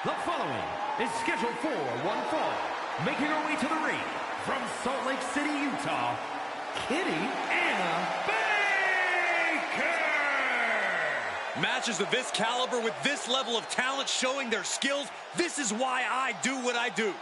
The following is scheduled for one fall, making her way to the ring from Salt Lake City, Utah, Kitty Anna Baker! Matches of this caliber with this level of talent showing their skills, this is why I do what I do.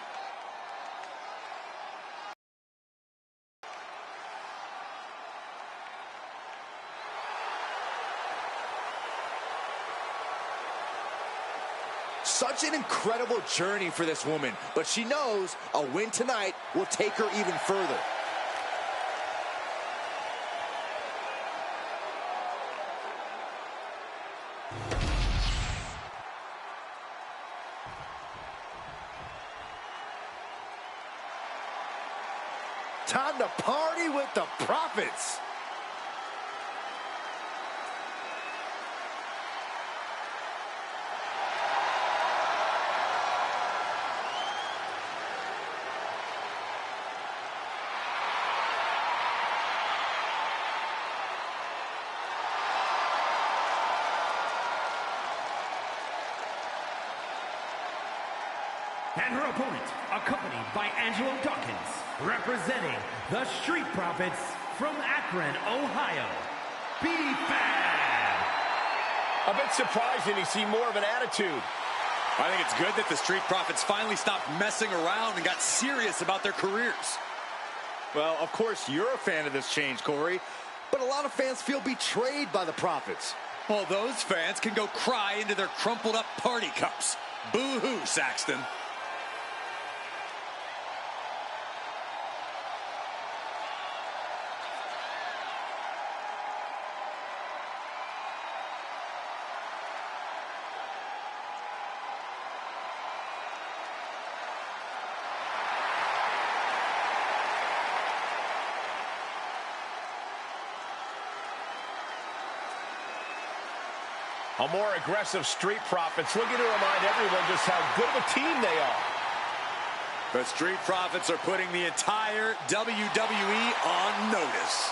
Such an incredible journey for this woman, but she knows a win tonight will take her even further. Time to party with the Profits. And her opponent, accompanied by Angelo Dawkins, representing the Street Profits from Akron, Ohio, B-Fab. A bit surprising to see more of an attitude. I think it's good that the Street Profits finally stopped messing around and got serious about their careers. Well, of course, you're a fan of this change, Corey, but a lot of fans feel betrayed by the Profits. Well, those fans can go cry into their crumpled up party cups. Boo-hoo, Saxton. A more aggressive Street Profits looking to remind everyone just how good of a team they are. The Street Profits are putting the entire WWE on notice.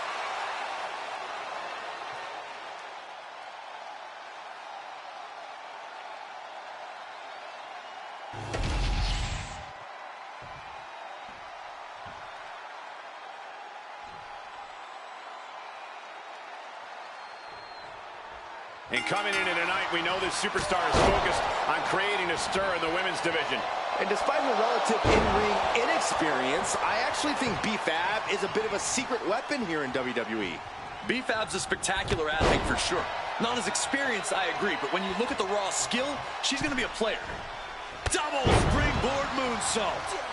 And coming into tonight, we know this superstar is focused on creating a stir in the women's division. And despite her relative in-ring inexperience, I actually think B-Fab is a bit of a secret weapon here in WWE. B-Fab's a spectacular athlete for sure. Not as experienced, I agree, but when you look at the raw skill, she's going to be a player. Double springboard moonsault.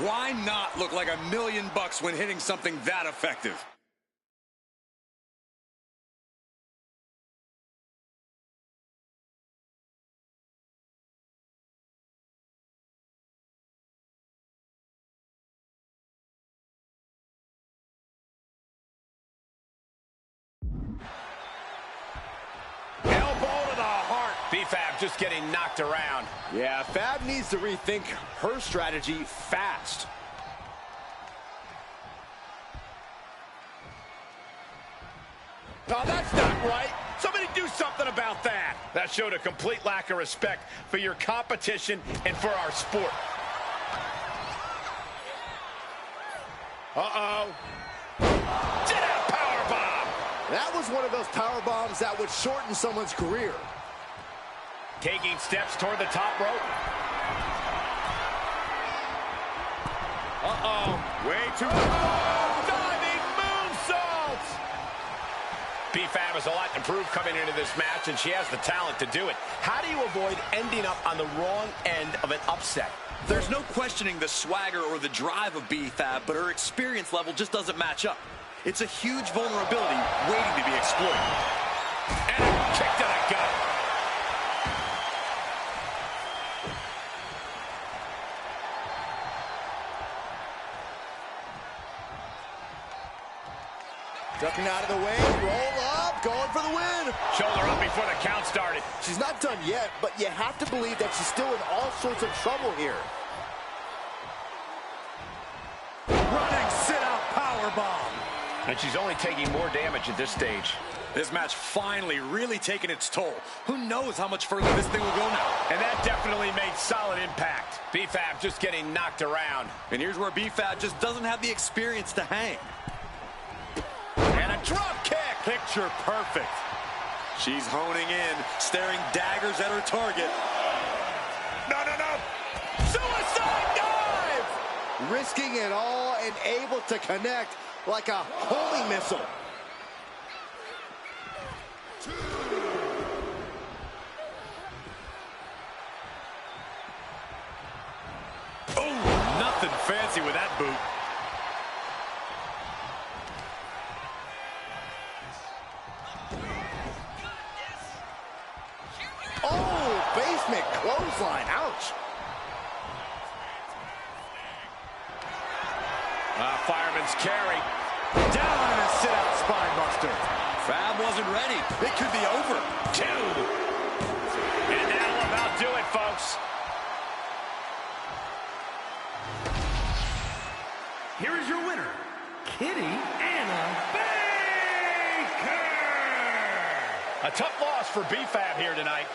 Why not look like $1 million when hitting something that effective? Elbow to the heart. B-Fab just getting knocked around. Yeah, Fab needs to rethink her strategy fast. No, that's not right. Somebody do something about that. That showed a complete lack of respect for your competition and for our sport. Uh-oh. Powerbomb. That was one of those power bombs that would shorten someone's career. Taking steps toward the top rope. Uh-oh. Way too diving moonsault. B-Fab has a lot to prove coming into this match, and she has the talent to do it. How do you avoid ending up on the wrong end of an upset? There's no questioning the swagger or the drive of B-Fab, but her experience level just doesn't match up. It's a huge vulnerability waiting to be exploited. And a kick to the gut. Ducking out of the way, roll up, going for the win. Shoulder up before the count started. She's not done yet, but you have to believe that she's still in all sorts of trouble here. Running sit-out powerbomb. And she's only taking more damage at this stage. This match finally really taking its toll. Who knows how much further this thing will go now? And that definitely made solid impact. BFAB just getting knocked around. And here's where BFAB just doesn't have the experience to hang. And a drop kick. Picture perfect. She's honing in, staring daggers at her target. No, no, no. Suicide dive! Risking it all and able to connect like a homing missile. Oh, nothing fancy with that boot. Oh, basement clothesline. Ouch. Fireman's carry. Down in a sit-out spine buster. Fab wasn't ready. It could be over. 2. And that'll about do it, folks. Here is your winner, Kitty Anna Baker. A tough loss for BFAB here tonight.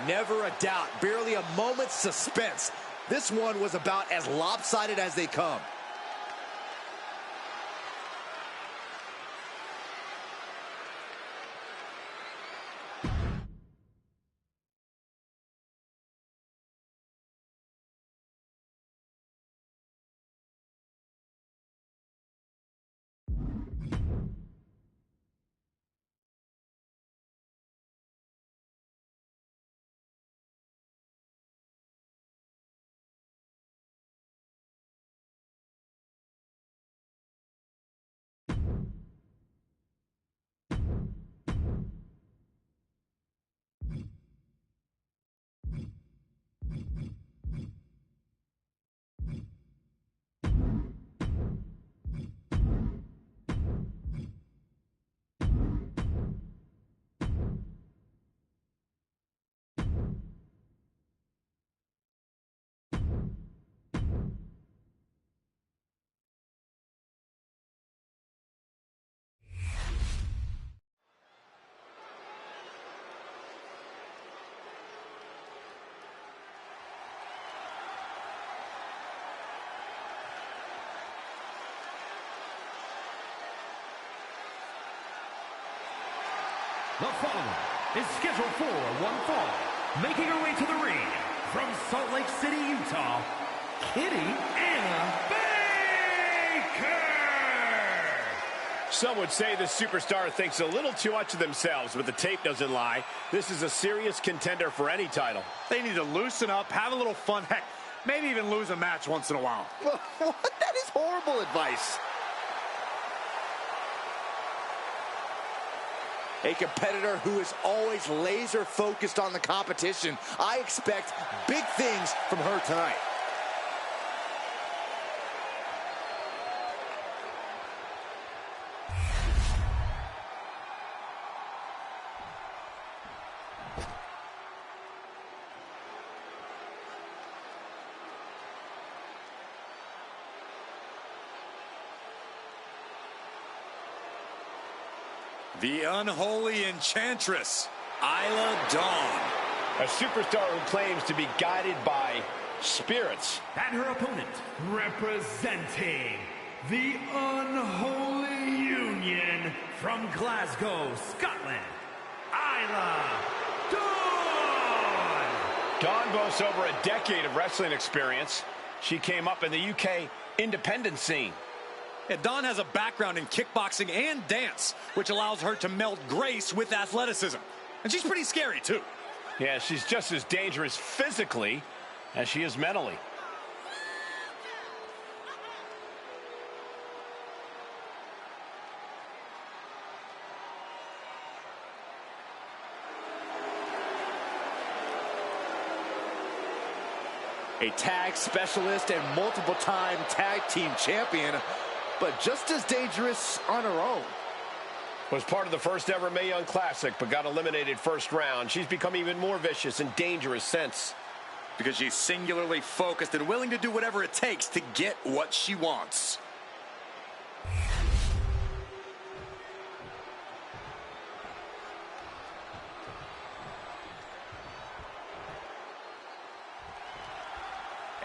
Never a doubt. Barely a moment's suspense. This one was about as lopsided as they come. The following is scheduled for one fall. Making her way to the ring from Salt Lake City, Utah, Kitty Anna Baker. Some would say the superstar thinks a little too much of themselves, but the tape doesn't lie. This is a serious contender for any title. They need to loosen up, have a little fun, heck, maybe even lose a match once in a while. That is horrible advice. A competitor who is always laser focused on the competition. I expect big things from her tonight. The unholy enchantress, Isla Dawn. A superstar who claims to be guided by spirits. And her opponent, representing the Unholy Union from Glasgow, Scotland, Isla Dawn. Dawn boasts over a decade of wrestling experience. She came up in the UK independent scene. Yeah, Dawn has a background in kickboxing and dance, which allows her to meld grace with athleticism. And she's pretty scary, too. Yeah, she's just as dangerous physically as she is mentally. A tag specialist and multiple-time tag team champion, but just as dangerous on her own. Was part of the first ever Mae Young Classic, but got eliminated first round. She's become even more vicious and dangerous since. Because she's singularly focused and willing to do whatever it takes to get what she wants.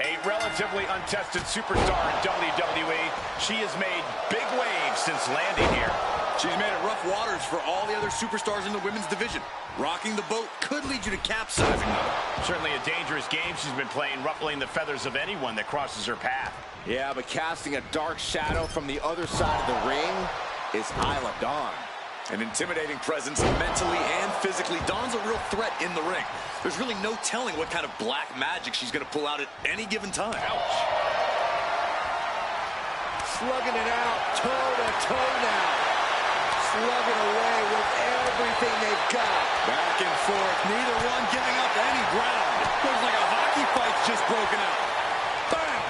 A relatively untested superstar in WWE, she has made big waves since landing here. She's made it rough waters for all the other superstars in the women's division. Rocking the boat could lead you to capsizing, though. Certainly a dangerous game she's been playing, ruffling the feathers of anyone that crosses her path. Yeah, but casting a dark shadow from the other side of the ring is Isla Dawn. An intimidating presence mentally and physically. Dawn's a real threat in the ring. There's really no telling what kind of black magic she's going to pull out at any given time. Ouch. Slugging it out, toe-to-toe now. Slugging away with everything they've got. Back and forth, neither one giving up any ground. Looks like a hockey fight's just broken out. Bam!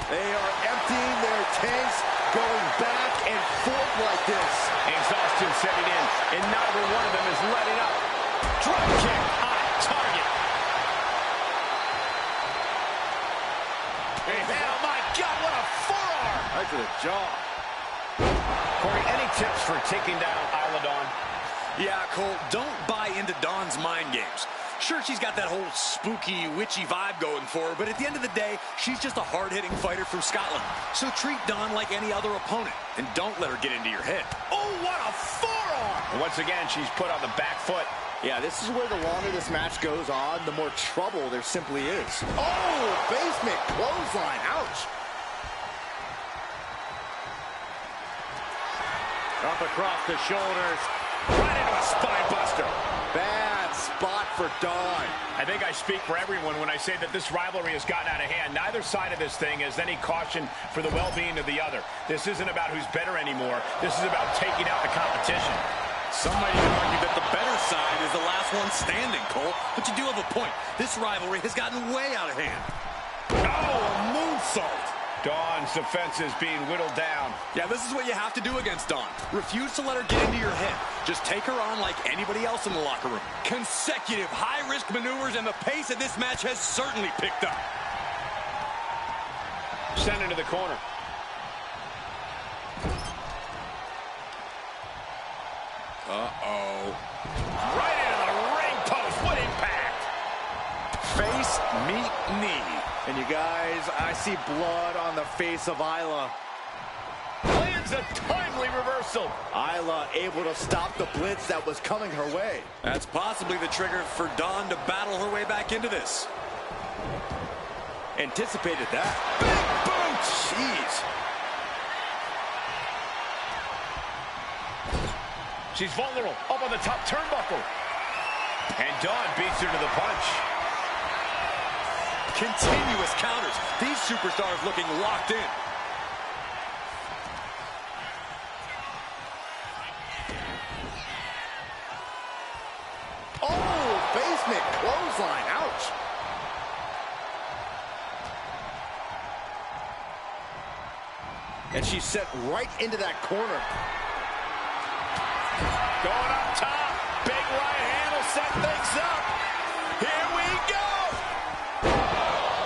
They are emptying their tanks, going back and forth like this. Exhaustion setting in, and neither one of them is letting up. Drop kick on target. Oh my God, what a forearm! Right to the jaw. Corey, any tips for taking down Isla Dawn? Yeah, Cole, don't buy into Dawn's mind games. Sure, she's got that whole spooky, witchy vibe going for her, but at the end of the day, she's just a hard-hitting fighter from Scotland. So treat Dawn like any other opponent, and don't let her get into your head. Oh, what a forearm! And once again, she's put on the back foot. Yeah, this is where the longer this match goes on, the more trouble there simply is. Oh, basement clothesline, ouch. Up across the shoulders. Right into a spine buster. Bad spot for Dawn. I think I speak for everyone when I say that this rivalry has gotten out of hand. Neither side of this thing has any caution for the well-being of the other. This isn't about who's better anymore. This is about taking out the competition. Some might even argue that the better side is the last one standing, Cole. But you do have a point. This rivalry has gotten way out of hand. Oh, a moonsault. Dawn's defense is being whittled down. Yeah, this is what you have to do against Dawn. Refuse to let her get into your head. Just take her on like anybody else in the locker room. Consecutive high-risk maneuvers, and the pace of this match has certainly picked up. Sent into the corner. Uh-oh. Right into the ring post. What impact. Face, meet, knee. And you guys, I see blood on the face of Isla. Lands a timely reversal. Isla able to stop the blitz that was coming her way. That's possibly the trigger for Dawn to battle her way back into this. Anticipated that. Big boot! Jeez. She's vulnerable. Up on the top turnbuckle. And Dawn beats her to the punch. Continuous counters. These superstars looking locked in. Oh, basement clothesline, ouch. And she's set right into that corner. Going up top. Big right hand will set things up. Here we go.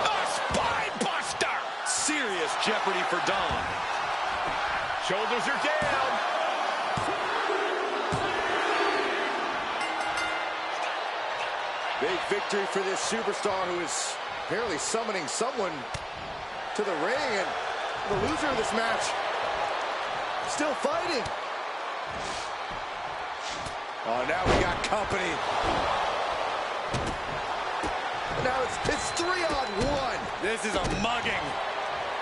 A spine buster. Serious jeopardy for Dawn. Shoulders are down. Big victory for this superstar who is apparently summoning someone to the ring, and the loser of this match still fighting. Oh, now we got company. Now it's 3-on-1. This is a mugging.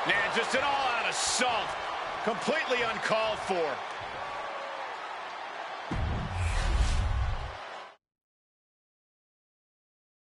Man, just an all-out assault. Completely uncalled for.